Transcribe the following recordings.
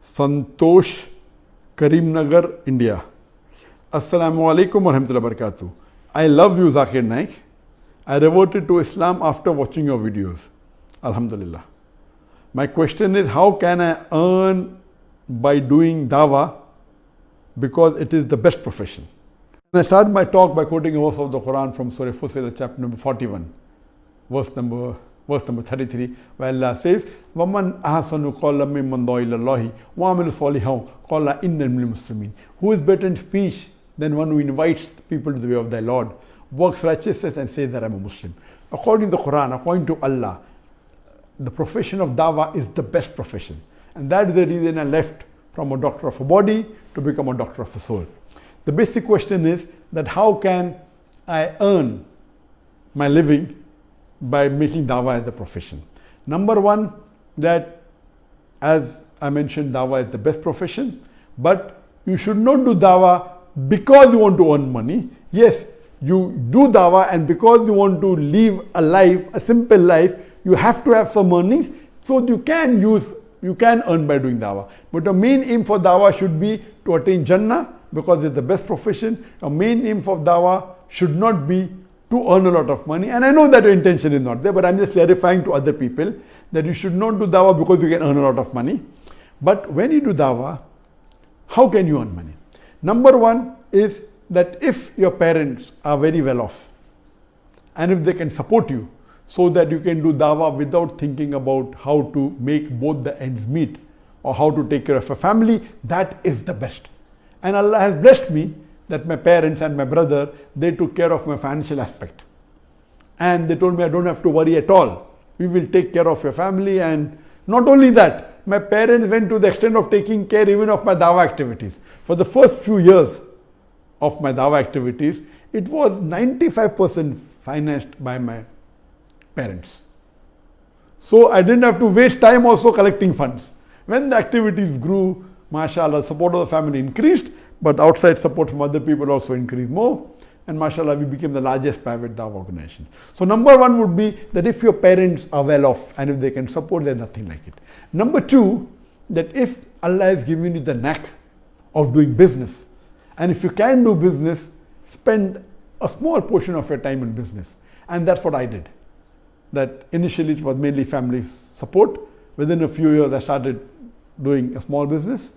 Santosh, Karimnagar, India. Assalamu alaikum wa rahmatullahi wa barakatuh. I love you, Zakir Naik. I reverted to Islam after watching your videos. Alhamdulillah. My question is, how can I earn by doing dawah, because it is the best profession? And I start my talk by quoting a verse of the Quran from Surah Fussilat, chapter number 41, verse number 33, where Allah says, وَمَنْ أَحْسَنُ قَوْلًا مِمَّنْ دَعَا إِلَى اللَّهِ وَعَمِلَ صَالِحًا قَالَ إِنَّنِي مِنَ الْمُسْلِمِينَ. Who is better in speech than one who invites people to the way of thy Lord, works righteousness and says that I am a Muslim? According to the Quran, according to Allah, the profession of dawah is the best profession. And that is the reason I left from a doctor of a body to become a doctor of a soul. The basic question is that how can I earn my living by making dawah as a profession? Number one, that as I mentioned, dawah is the best profession, but you should not do dawah because you want to earn money. Yes, you do dawah, and because you want to live a life, a simple life, you have to have some earnings, so you can earn by doing dawah. But the main aim for dawah should be to attain Jannah, because it's the best profession. A main aim for dawah should not be to earn a lot of money. And I know that your intention is not there, but I'm just clarifying to other people that you should not do dawah because you can earn a lot of money. But when you do dawah, how can you earn money? Number one is that if your parents are very well off, and if they can support you so that you can do dawah without thinking about how to make both the ends meet or how to take care of a family, that is the best. And Allah has blessed me that my parents and my brother, they took care of my financial aspect. And they told me I don't have to worry at all. We will take care of your family. And not only that, my parents went to the extent of taking care even of my dawah activities. For the first few years of my dawah activities, it was 95% financed by my parents. So I didn't have to waste time also collecting funds. When the activities grew, mashallah, support of the family increased, but outside support from other people also increased more. And mashallah, we became the largest private dawah organization. So number one would be that if your parents are well off and if they can support, there's nothing like it. Number two, that if Allah has given you the knack of doing business, and if you can do business, spend a small portion of your time in business. And that's what I did. That initially it was mainly family support. Within a few years, I started doing a small business.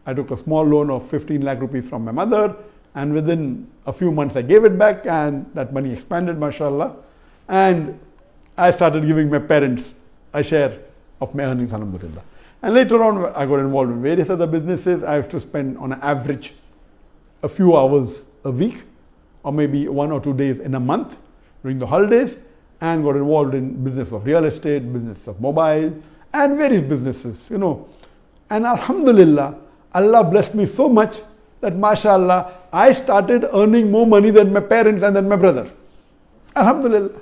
I took a small loan of 15 lakh rupees from my mother, and within a few months I gave it back, and that money expanded, mashallah. And I started giving my parents a share of my earnings, alhamdulillah. And later on, I got involved in various other businesses. I have to spend on an average a few hours a week, or maybe 1 or 2 days in a month during the holidays, and got involved in business of real estate, business of mobile, and various businesses, And alhamdulillah, Allah blessed me so much that mashallah, I started earning more money than my parents and than my brother. Alhamdulillah.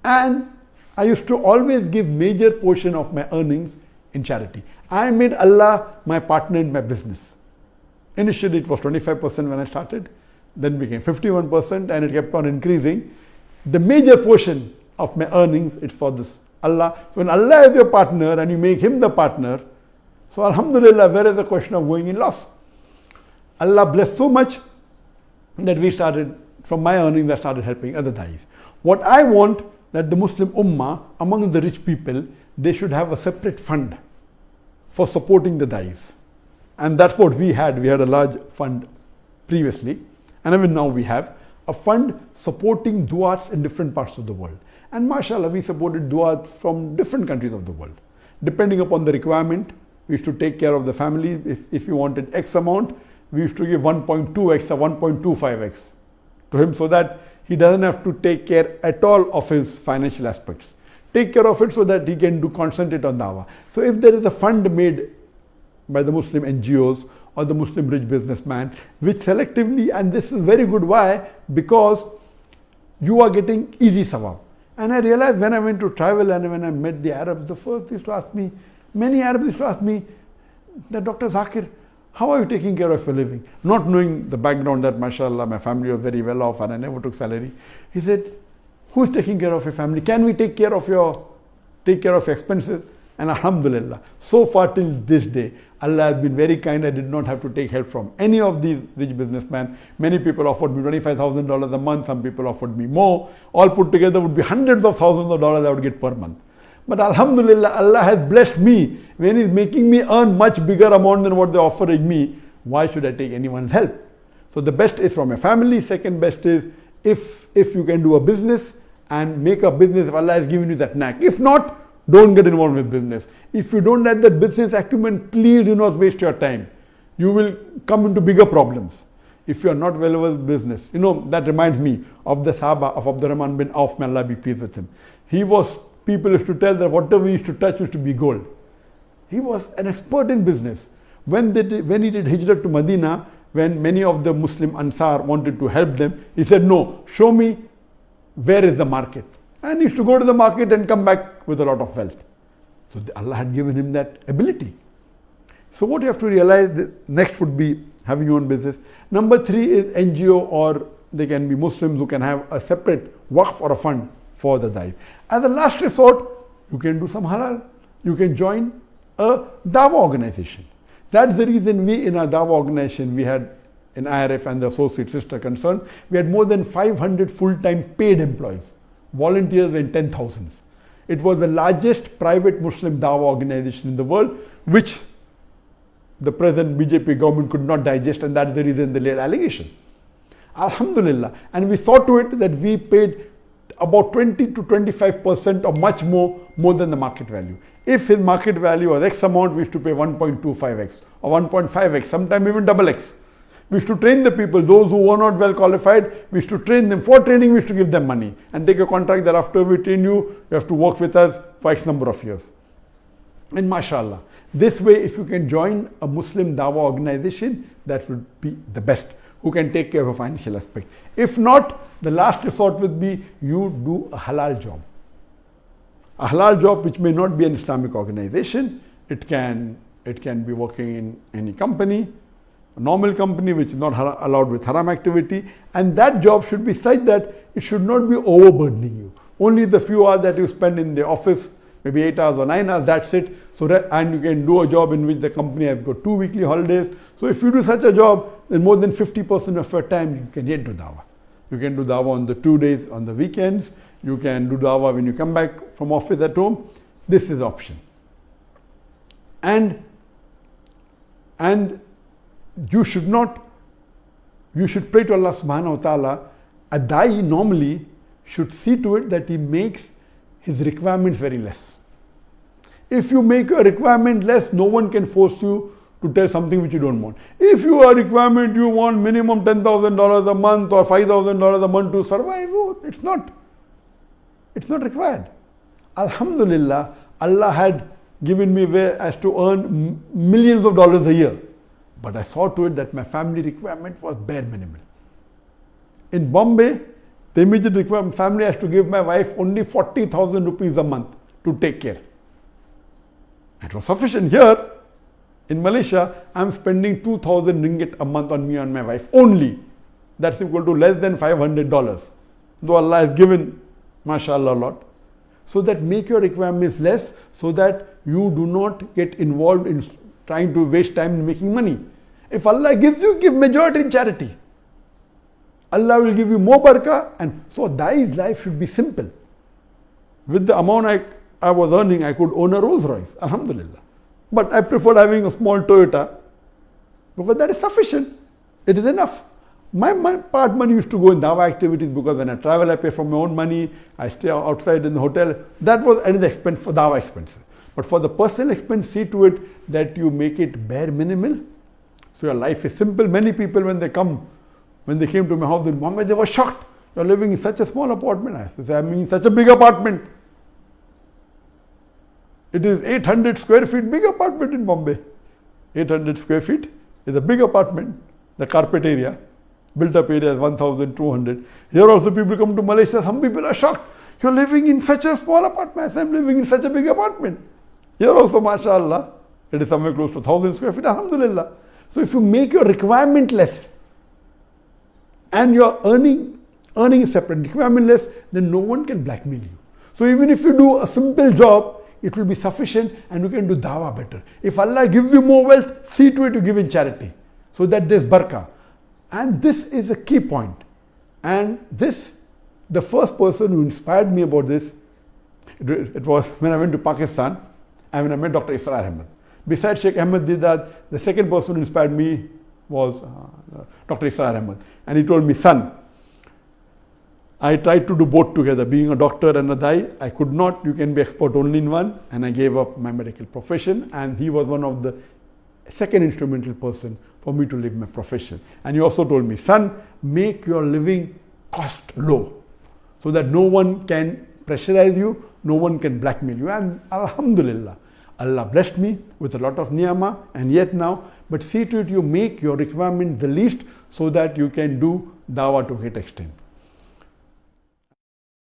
And I used to always give major portion of my earnings in charity. I made Allah my partner in my business. Initially it was 25% when I started, then became 51%, and it kept on increasing. The major portion of my earnings, it's for this Allah. So when Allah is your partner and you make Him the partner, so alhamdulillah, where is the question of going in loss? Allah blessed so much that we started, from my earnings, I started helping other da'is. What I want, that the Muslim Ummah, among the rich people, they should have a separate fund for supporting the da'is. And that's what we had. We had a large fund previously, and even now we have a fund supporting du'ats in different parts of the world. And mashallah, we supported du'ats from different countries of the world. Depending upon the requirement, we used to take care of the family. If you wanted X amount, we used to give 1.2x or 1.25x to him, so that he doesn't have to take care at all of his financial aspects. Take care of it so that he can concentrate on dawah. So if there is a fund made by the Muslim NGOs or the Muslim rich businessman, which selectively, and this is very good, why? Because you are getting easy sawab. And I realized when I went to travel and when I met the Arabs, the first used to ask me, many Arabs used to ask me, that Dr. Zakir, how are you taking care of your living? Not knowing the background that mashallah, my family was very well off and I never took salary. He said, who is taking care of your family? Can we take care of your expenses? And alhamdulillah, so far till this day, Allah has been very kind. I did not have to take help from any of these rich businessmen. Many people offered me $25,000 a month. Some people offered me more. All put together would be hundreds of thousands of dollars I would get per month. But alhamdulillah, Allah has blessed me. When He's making me earn much bigger amount than what they're offering me, why should I take anyone's help? So the best is from a family. Second best is if you can do a business and make a business if Allah has given you that knack. If not, don't get involved with business. If you don't have that business acumen, please do not waste your time. You will come into bigger problems if you are not well with business. That reminds me of the Sahaba of Abdurrahman bin Auf, may Allah be pleased with him. People used to tell that whatever he used to touch used to be gold. He was an expert in business. When he did Hijrah to Medina, when many of the Muslim Ansar wanted to help them, he said, no, show me where is the market. And he used to go to the market and come back with a lot of wealth. So Allah had given him that ability. So what you have to realize, next would be having your own business. Number 3 is NGO, or they can be Muslims who can have a separate waqf or a fund for the da'i. As a last resort, you can do some halal. You can join a dawah organization. That's the reason we in our dawah organization, we had in IRF and the associate sister concerned, we had more than 500 full-time paid employees. Volunteers were in 10,000s. It was the largest private Muslim dawah organization in the world, which the present BJP government could not digest, and that's the reason they laid allegation. Alhamdulillah. And we saw to it that we paid about 20 to 25% or much more than the market value. If his market value was X amount, we used to pay 1.25x or 1.5x, sometimes even double X. We used to train the people, those who were not well qualified, we used to train them. For training, we used to give them money and take a contract that after we train you, you have to work with us for X number of years. And mashallah, this way, if you can join a Muslim dawah organization, that would be the best, who can take care of a financial aspect. If not, the last resort would be you do a halal job. A halal job which may not be an Islamic organization. It can be working in any company, a normal company which is not allowed with haram activity, and that job should be such that it should not be overburdening you. Only the few hours that you spend in the office, maybe 8 hours or 9 hours, that's it. And you can do a job in which the company has got 2 weekly holidays. So if you do such a job, then more than 50% of your time you can yet do dawah. You can do dawah on the 2 days on the weekends. You can do dawah when you come back from office at home. This is option. And you should pray to Allah subhanahu wa ta'ala. A da'i normally should see to it that he makes his requirements very less. If you make a requirement less, no one can force you to tell something which you don't want. If your requirement, you want minimum $10,000 a month or $5,000 a month to survive, it's not required. Alhamdulillah, Allah had given me way as to earn millions of dollars a year. But I saw to it that my family requirement was bare minimum. In Bombay, the immediate requirement, family has to give my wife only 40,000 rupees a month to take care. It was sufficient. Here in Malaysia, I'm spending 2,000 ringgit a month on me and my wife only. That's equal to less than $500. Though Allah has given, mashallah, a lot. So that make your requirements less, so that you do not get involved in trying to waste time in making money. If Allah gives you, give majority in charity. Allah will give you more barakah, and so da'i's life should be simple. With the amount I was earning, I could own a Rolls Royce, alhamdulillah. But I preferred having a small Toyota because that is sufficient. It is enough. My part money used to go in dawah activities, because when I travel, I pay from my own money. I stay outside in the hotel. That was another expense for dawah expenses. But for the personal expense, see to it that you make it bare minimal. So your life is simple. Many people, when they came to my house in Bombay, they were shocked. You're living in such a small apartment. I said, I'm in such a big apartment. It is 800 square feet, big apartment in Bombay. 800 square feet is a big apartment. The carpet area, built up area is 1,200. Here also people come to Malaysia, some people are shocked. You're living in such a small apartment. I said, I'm living in such a big apartment. Here also, mashallah, it is somewhere close to 1,000 square feet, alhamdulillah. So if you make your requirement less, and your earning is separate, requirement less, then no one can blackmail you. So even if you do a simple job it will be sufficient and you can do dawah better. If Allah gives you more wealth, see to it you give in charity so that there's barakah. And this is a key point. And this, the first person who inspired me about this, it was when I went to Pakistan and when I met Dr. Israr Ahmed. Besides Sheikh Ahmed Deedat, the second person who inspired me was Dr. Israr Ahmed. And he told me, son, I tried to do both together, being a doctor and a dai. I could not, you can be expert only in one, and I gave up my medical profession, and he was one of the second instrumental person for me to leave my profession. And he also told me, son, make your living cost low so that no one can pressurize you, no one can blackmail you. And alhamdulillah, Allah blessed me with a lot of niyama, and yet now, but see to it you make your requirement the least so that you can do dawah to great extent.